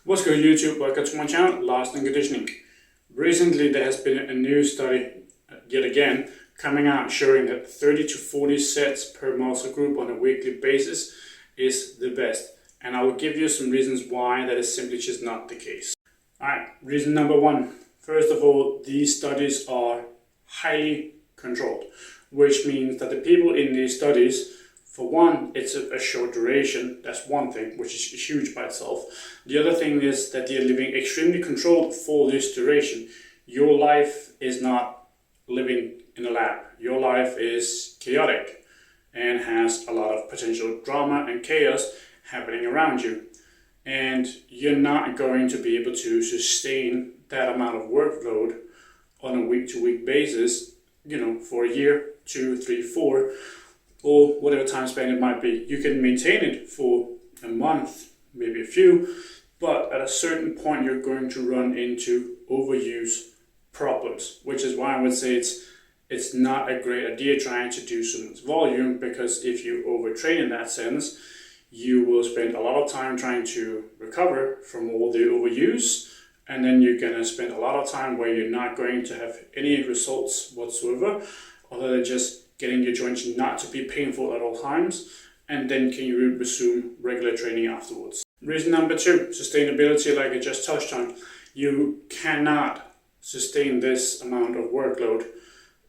What's good YouTube? Welcome to my channel, Last in Conditioning. Recently there has been a new study, yet again, coming out showing that 30 to 40 sets per muscle group on a weekly basis is the best. And I will give you some reasons why that is simply just not the case. Alright, reason number one. First of all, these studies are highly controlled, which means that the people in these studies, for one, it's a short duration. That's one thing, which is huge by itself. The other thing is that they're living extremely controlled for this duration. Your life is not living in a lab. Your life is chaotic and has a lot of potential drama and chaos happening around you. And you're not going to be able to sustain that amount of workload on a week-to-week basis, for a year, 2, 3, 4, or whatever time span it might be. You can maintain it for a month, maybe a few, but at a certain point you're going to run into overuse problems, which is why I would say it's not a great idea trying to do so much volume, because if you overtrain in that sense, you will spend a lot of time trying to recover from all the overuse, and then you're going to spend a lot of time where you're not going to have any results whatsoever, other than just getting your joints not to be painful at all times, and then can you resume regular training afterwards. Reason number two, sustainability, like I just touched on. You cannot sustain this amount of workload.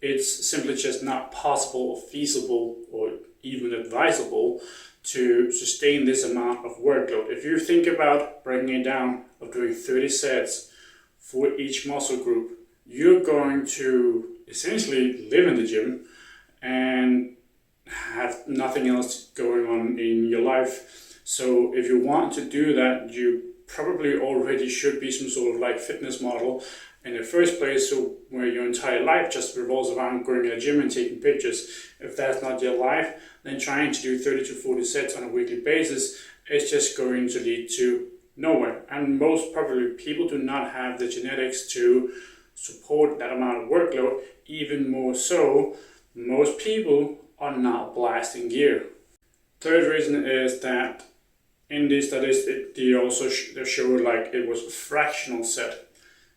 It's simply just not possible or feasible or even advisable to sustain this amount of workload. If you think about breaking it down of doing 30 sets for each muscle group, you're going to essentially live in the gym and have nothing else going on in your life. So if you want to do that, you probably already should be some sort of like fitness model in the first place, so where your entire life just revolves around going to the gym and taking pictures. If that's not your life, then trying to do 30 to 40 sets on a weekly basis is just going to lead to nowhere. And most probably people do not have the genetics to support that amount of workload. Even more so, most people are not blasting gear. Third reason is that in these studies, they also showed like it was a fractional set.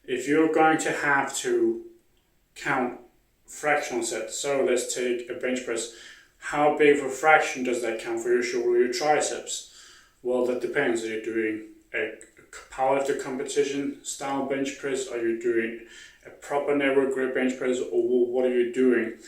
If you're going to have to count fractional sets, so let's take a bench press. How big of a fraction does that count for your shoulder or your triceps? Well, that depends. Are you doing a powerlifter competition style bench press? Are you doing a proper narrow grip bench press, or what are you doing?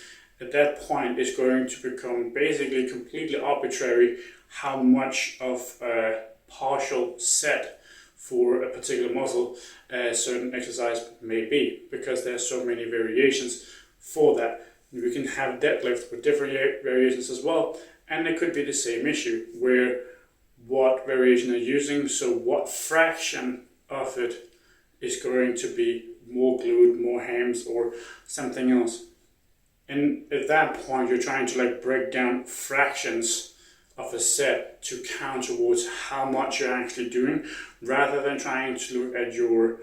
At that point, it's going to become basically completely arbitrary how much of a partial set for a particular muscle a certain exercise may be, because there's so many variations for that. We can have deadlift with different variations as well, and it could be the same issue where what variation are you using, so what fraction of it is going to be more glute, more hams, or something else. And at that point, you're trying to break down fractions of a set to count towards how much you're actually doing, rather than trying to look at your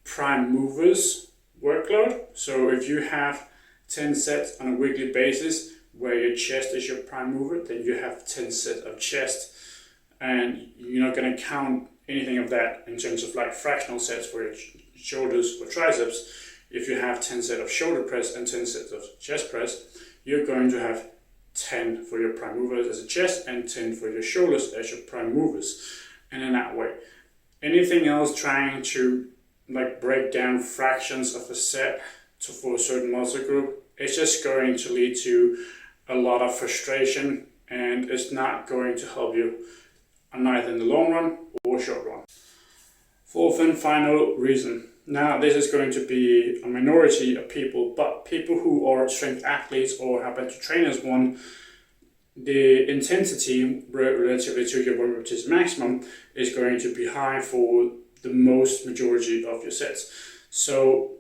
prime movers workload. So if you have 10 sets on a weekly basis where your chest is your prime mover, then you have 10 sets of chest, and you're not going to count anything of that in terms of fractional sets for your shoulders or triceps. If you have 10 sets of shoulder press and 10 sets of chest press, you're going to have 10 for your prime movers as a chest and 10 for your shoulders as your prime movers. And in that way, anything else trying to break down fractions of a set for a certain muscle group, it's just going to lead to a lot of frustration, and it's not going to help you neither in the long run or short run. Fourth and final reason. Now, this is going to be a minority of people, but people who are strength athletes or happen to train as one, the intensity relatively to your one repetition maximum is going to be high for the most majority of your sets. So,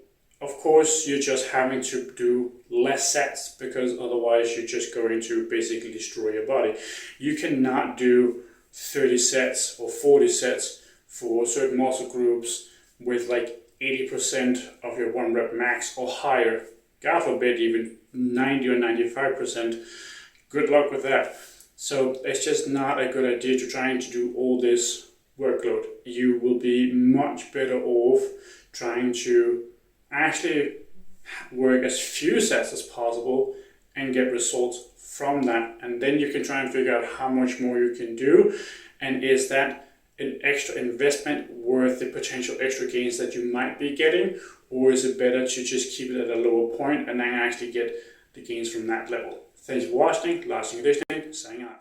of course, you're just having to do less sets, because otherwise you're just going to basically destroy your body. You cannot do 30 sets or 40 sets for certain muscle groups with 80% of your one rep max or higher. God forbid even 90 or 95%. Good luck with that. So it's just not a good idea to trying to do all this workload. You will be much better off trying to actually work as few sets as possible and get results from that. And then you can try and figure out how much more you can do, and is that an extra investment worth the potential extra gains that you might be getting, or is it better to just keep it at a lower point and then actually get the gains from that level? Thanks for watching. Lars and Conditioning, signing out.